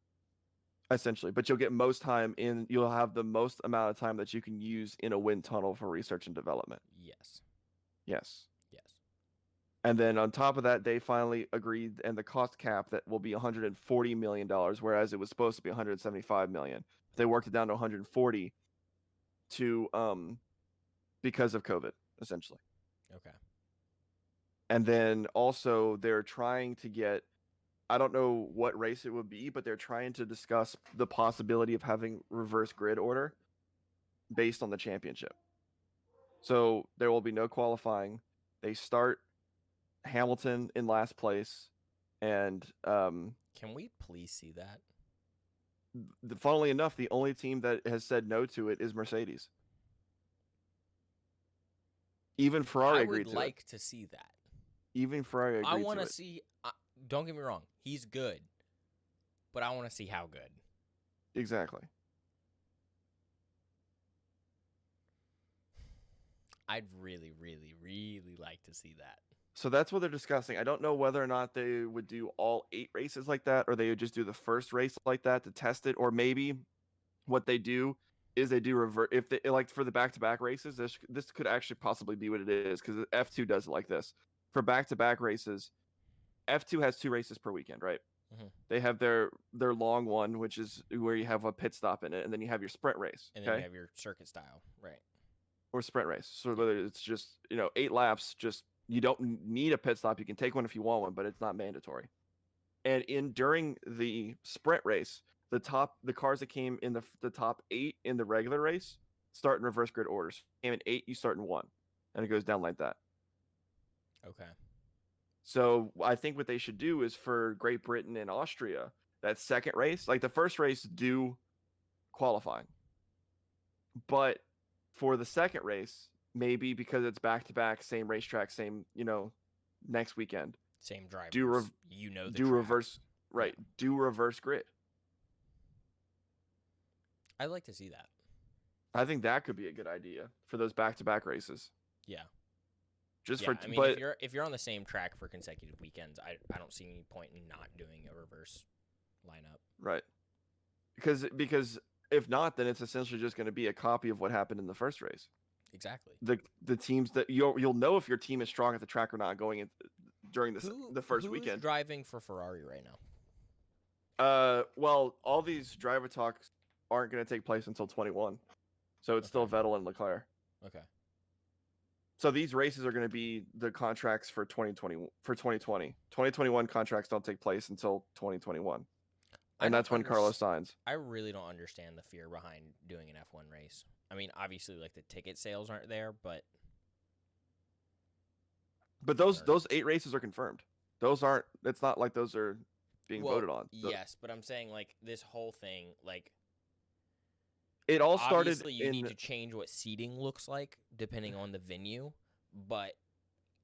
Essentially, but you'll get most time in. You'll have the most amount of time that you can use in a wind tunnel for research and development. Yes. Yes. Yes. And then on top of that, they finally agreed, and the cost cap that will be $140 million, whereas it was supposed to be $175 million. They worked it down to 140 to because of COVID, essentially. Okay. And then also they're trying to get, I don't know what race it would be, but they're trying to discuss the possibility of having reverse grid order based on the championship. So there will be no qualifying. They start Hamilton in last place, and Can we please see that? funnily enough, the only team that has said no to it is Mercedes. Even Ferrari I agreed would to like it. to see that. Even Ferrari agreed I want to to it. see. Don't get me wrong, he's good, but I want to see how good. Exactly. I'd really, really, really like to see that. So that's what they're discussing. I don't know whether or not they would do all 8 races like that, or they would just do the first race like that to test it, or maybe what they do is they do revert if they like for the back-to-back races. This could actually possibly be what it is because F2 does it like this. For back-to-back races, F2 has 2 races per weekend, right? Mhm. They have their long one, which is where you have a pit stop in it, and then you have your sprint race, And then okay? you have your circuit style, right? Or sprint race. So whether it's just 8 laps, just you don't need a pit stop. You can take one if you want one, but it's not mandatory. And during the sprint race, the cars that came in the top 8 in the regular race start in reverse grid orders. Came in 8, you start in 1, and it goes down like that. Okay. So I think what they should do is for Great Britain and Austria, that second race, like the first race, do qualifying, but for the second race, maybe because it's back to back, same racetrack, same next weekend, Same drivers. The do track. reverse right, do reverse grid. I'd like to see that. I think that could be a good idea for those back-to-back races. Yeah. I mean, but if you're on the same track for consecutive weekends, I don't see any point in not doing a reverse lineup. right, because if not, then it's essentially just going to be a copy of what happened in the first race. Exactly. The teams that you'll know if your team is strong at the track or not going in during the first weekend. Who's driving for Ferrari right now? Well, all these driver talks aren't going to take place until 21, so it's still Vettel and Leclerc. Okay. So these races are going to be the contracts for 2020. 2021 contracts don't take place until 2021, and that's when Carlos signs. I really don't understand the fear behind doing an F1 race. I mean, obviously, like the ticket sales aren't there, but those 8 races are confirmed. Those aren't. It's not like those are being voted on. Yes, but I'm saying like this whole thing, like it all started. Obviously, you need to change what seating looks like depending on the venue, but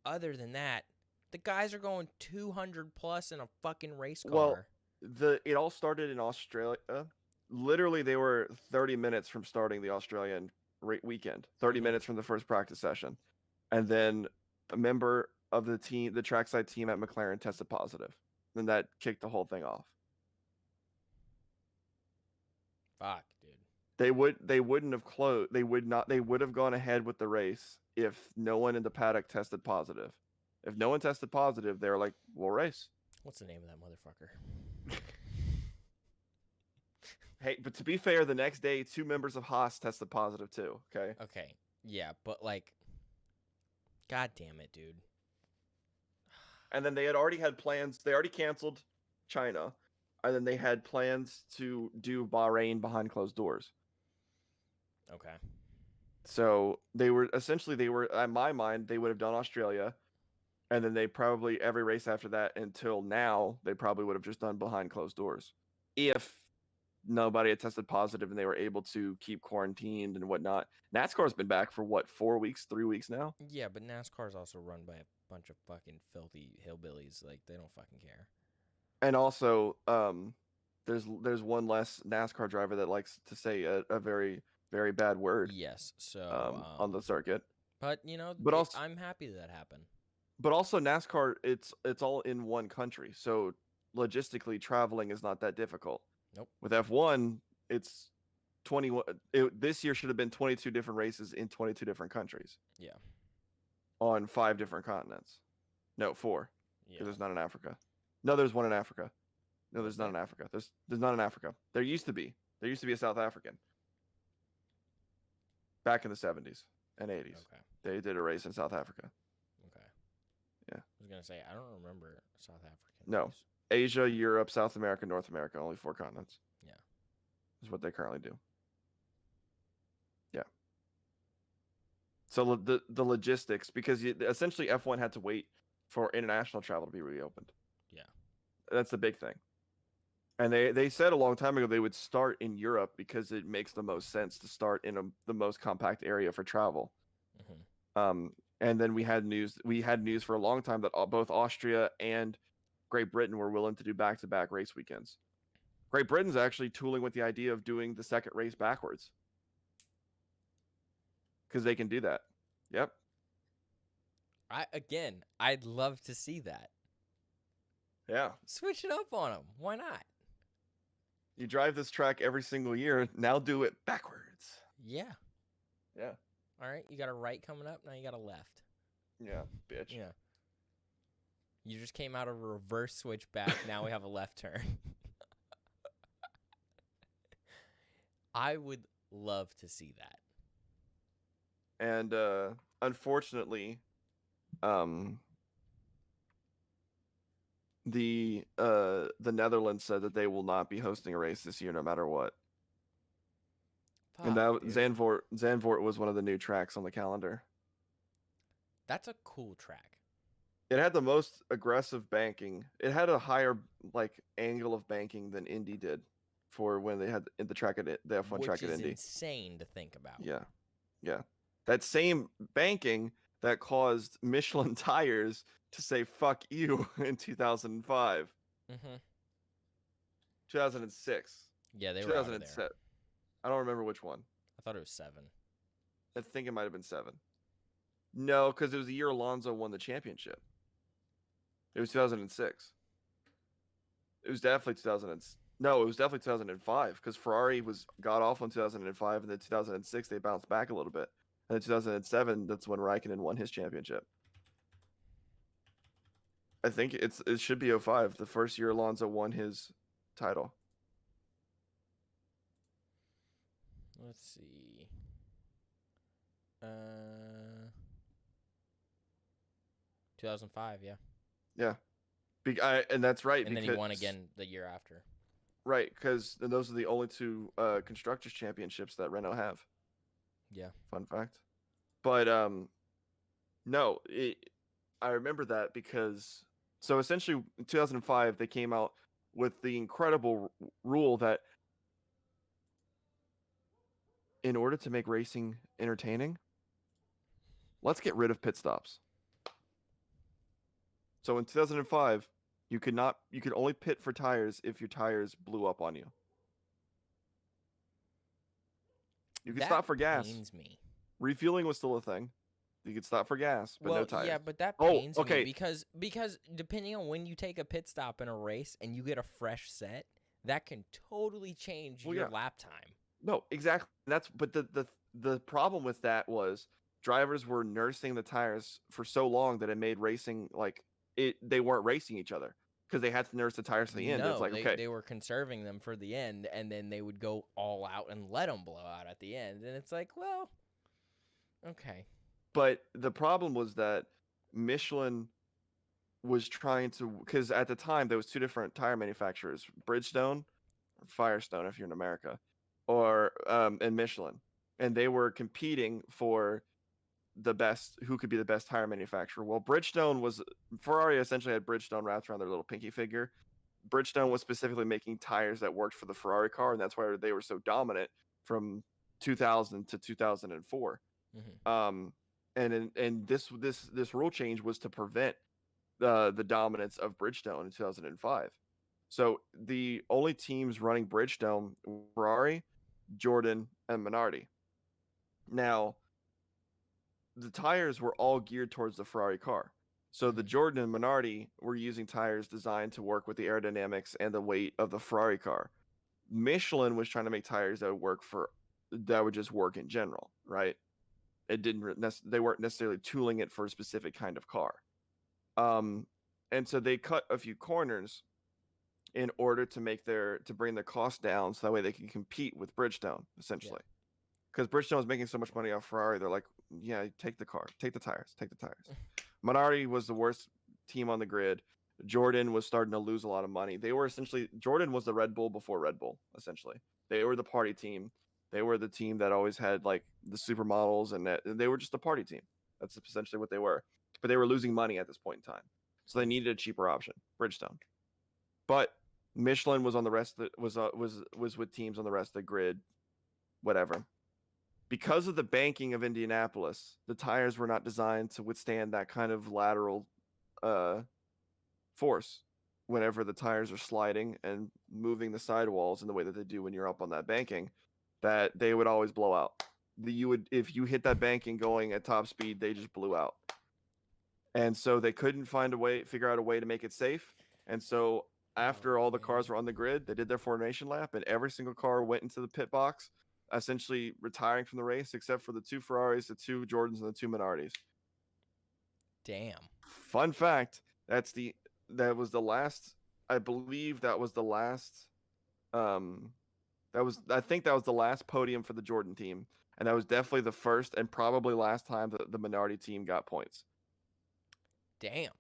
other than that, The guys are going 200 plus in a fucking race car. Well, it all started in Australia. Literally, they were 30 minutes from starting the Australian weekend. 30 Mhm. minutes from the first practice session, and then a member of the team, the trackside team at McLaren, tested positive. Then that kicked the whole thing off. Fuck, dude. They wouldn't have closed. They would have gone ahead with the race if no one in the paddock tested positive. If no one tested positive, they were like, "We'll race." What's the name of that motherfucker? Hey, but to be fair, the next day, 2 members of Haas tested positive too. Okay. Okay, yeah, but like, god damn it, dude. And then they had already had plans. They already canceled China, and then they had plans to do Bahrain behind closed doors. Okay. So they were in my mind, they would have done Australia, and then they probably every race after that until now, they probably would have just done behind closed doors. If nobody had tested positive and they were able to keep quarantined and whatnot. NASCAR's been back for what, 4 weeks, 3 weeks now? Yeah, but NASCAR's also run by a bunch of fucking filthy hillbillies. Like, they don't fucking care. And also, there's one less NASCAR driver that likes to say a very, very bad word Yes, so on the circuit. but you know, But also, I'm happy that happened. but also NASCAR, it's all in one country, so logistically traveling is not that difficult. Nope. With F1, it's 21. This year should have been 22 different races in 22 different countries. Yeah. On 5 different continents. No, 4. Yeah. Because there's not in Africa. No, there's one in Africa. No, there's Is not in there? Africa. There's not in Africa. There used to be. There used to be a South African. Back in the 70s and 80s. Okay. They did a race in South Africa. Okay. Yeah. I was gonna say I don't remember South African. No. race. Asia, Europe, South America, North America, only 4 continents. Yeah. Is what they currently do. Yeah. So the logistics, because essentially F1 had to wait for international travel to be reopened. Yeah. That's the big thing. And they said a long time ago they would start in Europe because it makes the most sense to start in the most compact area for travel. Mm-hmm. And then we had news for a long time that both Austria and Great Britain were willing to do back-to-back race weekends. Great Britain's actually tooling with the idea of doing the second race backwards. Because they can do that. Yep. I'd love to see that. Yeah. Switch it up on them. Why not? You drive this track every single year. Now do it backwards. Yeah. Yeah. All right. You got a right coming up. Now you got a left. Yeah, bitch. Yeah. You just came out of a reverse switchback. Now we have a left turn. I would love to see that. And unfortunately, the Netherlands said that they will not be hosting a race this year, no matter what. And that dude. Zandvoort was one of the new tracks on the calendar. That's a cool track. It had the most aggressive banking. It had a higher angle of banking than Indy did for when they had the track at the F1 track at Indy. Which is insane to think about. Yeah, yeah. That same banking that caused Michelin tires to say "fuck you" in 2005, Mm-hmm. 2006. Yeah, they were out of there. 2007. I don't remember which one. I thought it was 7. I think it might have been 7. No, because it was the year Alonso won the championship. It was 2006. It was definitely 2000. No, it was definitely 2005 because Ferrari got off in 2005, and then 2006 they bounced back a little bit, and then 2007 that's when Raikkonen won his championship. I think it should be 05, the first year Alonso won his title. Let's see. 2005, yeah. Yeah, and that's right. And then he won again the year after. Right, because those are the only 2 constructors championships that Renault have. Yeah. Fun fact. But no, I remember that because so essentially in 2005 they came out with the incredible rule that in order to make racing entertaining, let's get rid of pit stops. So in 2005, you could only pit for tires if your tires blew up on you. You could That stop for gas. pains me. Refueling was still a thing. You could stop for gas, but no tires. Yeah, but that Oh, pains me okay. because depending on when you take a pit stop in a race and you get a fresh set, that can totally change Well, your yeah. lap time. No, exactly. But the problem with that was drivers were nursing the tires for so long that it made racing like they weren't racing each other because they had to nurse the tires to the end. It's No, like, okay, they were conserving them for the end, and then they would go all out and let them blow out at the end. And it's like, well, okay. but the problem was that Michelin was trying to, because at the time there was two different tire manufacturers, Bridgestone or Firestone if you're in America, or and Michelin, and they were competing for the best, who could be the best tire manufacturer. Well, Ferrari essentially had Bridgestone wrapped around their little pinky figure. Bridgestone was specifically making tires that worked for the Ferrari car, and that's why they were so dominant from 2000 to 2004. Mm-hmm. And this rule change was to prevent the dominance of Bridgestone in 2005. So the only teams running Bridgestone were Ferrari, Jordan, and Minardi. Now, the tires were all geared towards the Ferrari car. So the Jordan and Minardi were using tires designed to work with the aerodynamics and the weight of the Ferrari car. Michelin was trying to make tires that would just work in general, right? They weren't necessarily tooling it for a specific kind of car. And so they cut a few corners in order to bring the cost down, so that way they can compete with Bridgestone essentially. Because Bridgestone was making so much money off Ferrari, they're like, yeah, take the tires. Minardi was the worst team on the grid. Jordan was starting to lose a lot of money. Jordan was the Red Bull before Red Bull, essentially. They were the party team. They were the team that always had like the supermodels, and they were just a party team. That's essentially what they were. But they were losing money at this point in time, so they needed a cheaper option, Bridgestone. But Michelin was on the rest of was with teams on the rest of the grid, whatever. Because of the banking of Indianapolis, the tires were not designed to withstand that kind of lateral force whenever the tires are sliding and moving the sidewalls in the way that they do when you're up on that banking, that they would always blow out. If you hit that banking going at top speed, they just blew out. And so they couldn't figure out a way to make it safe. And so after all the cars were on the grid, they did their formation lap, and every single car went into the pit box, essentially retiring from the race, except for the two Ferraris, the two Jordans, and the two Minardis. Damn. Fun fact: that was the last. I believe that was the last. I think that was the last podium for the Jordan team, and that was definitely the first and probably last time that the Minardi team got points. Damn.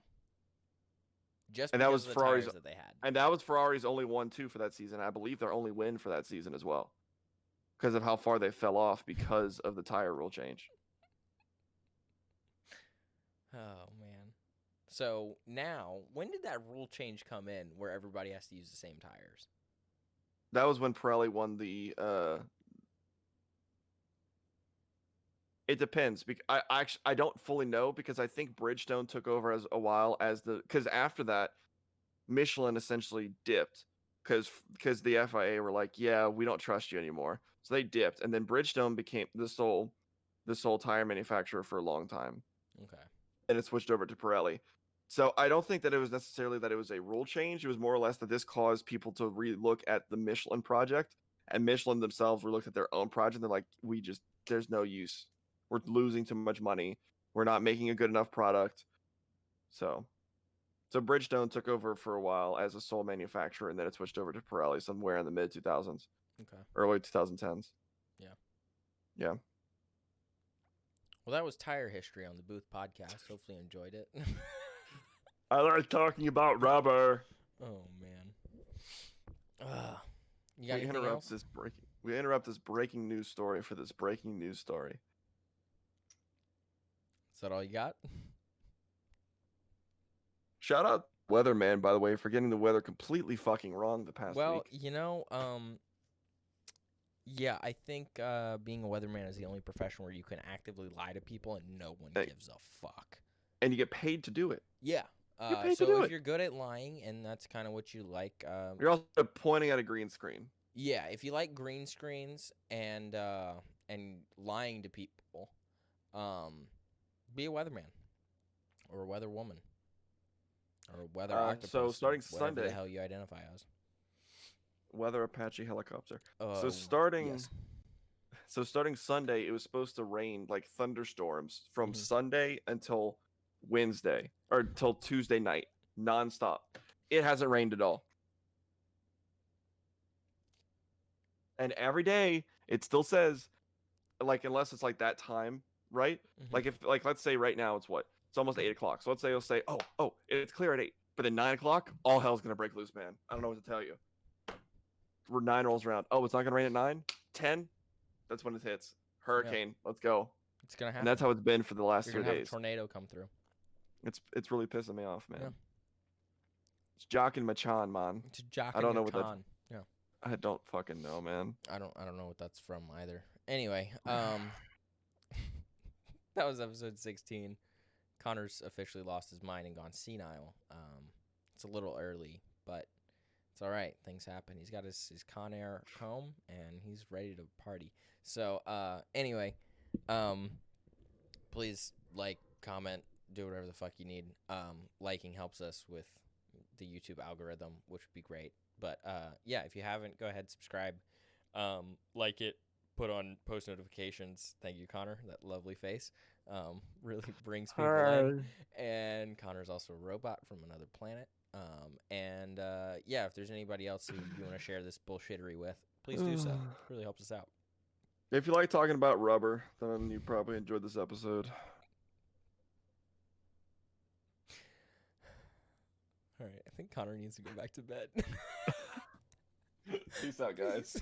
Just and because that was of the Ferrari's, tires that they had. and that was Ferrari's only 1-2 for that season. I believe their only win for that season as well, because of how far they fell off because of the tire rule change. Oh man. So now, when did that rule change come in where everybody has to use the same tires? That was when Pirelli won the. It depends. I don't fully know, because I think Bridgestone took over because after that, Michelin essentially dipped because the FIA were like, yeah, we don't trust you anymore, so they dipped, and then Bridgestone became the sole tire manufacturer for a long time. Okay. And it switched over to Pirelli. So I don't think that it was necessarily that it was a rule change. It was more or less that this caused people to relook at the Michelin project, and Michelin themselves were looked at their own project. They're like, there's no use. We're losing too much money. We're not making a good enough product. So Bridgestone took over for a while as a sole manufacturer, and then it switched over to Pirelli somewhere in the mid 2000s. Okay. Early 2010s. Yeah. Yeah. Well, that was Tire History on the Booth podcast. Hopefully you enjoyed it. I like talking about rubber. Oh, man. You got anything else? We interrupt this breaking news story for this breaking news story. Is that all you got? Shout out Weatherman, by the way, for getting the weather completely fucking wrong the past week. Well, yeah, I think being a weatherman is the only profession where you can actively lie to people and no one gives a fuck. And you get paid to do it. Yeah. You're paid to So do if it. you're good at lying and that's kind of what you like, You're also pointing at a green screen. yeah, if you like green screens and lying to people, be a weatherman or a weather woman or a weather octopus. So starting or whatever the Sunday, hell you identify as. weather Apache helicopter. Yes. So starting Sunday, it was supposed to rain like thunderstorms from Mhm. Sunday until Wednesday or until Tuesday night, nonstop. It hasn't rained at all. And every day it still says, like, unless it's like that time, right? Mhm. Like if let's say right now it's what? It's almost 8 o'clock. So let's say it'll say, oh, it's clear at 8. But then 9 o'clock, all hell's gonna break loose, man. I don't know what to tell you. We're 9 rolls around. Oh, it's not gonna rain at 9? 10? That's when it hits. Hurricane. Let's go. It's gonna happen. And that's how it's been for the last You're 2 gonna have a days. tornado come through. It's really pissing me off, man. Yeah. It's Jockin' Machan, man. It's Jock I don't and know your what that's. con. Yeah. I don't fucking know, man. I don't know what that's from either. Anyway, that was episode 16. Connor's officially lost his mind and gone senile. It's a little early, but it's all right. Things happen. He's got his Con Air home and he's ready to party. So anyway, please like, comment, do whatever the fuck you need. Liking helps us with the YouTube algorithm, which would be great. But yeah, if you haven't, go ahead, subscribe, like it, put on post notifications. Thank you, Connor. That lovely face really brings people in. And Connor's also a robot from another planet. And yeah, if there's anybody else who you want to share this bullshittery with, please do so. It really helps us out. If you like talking about rubber, then you probably enjoyed this episode. All right, I think Connor needs to go back to bed. Peace out, guys.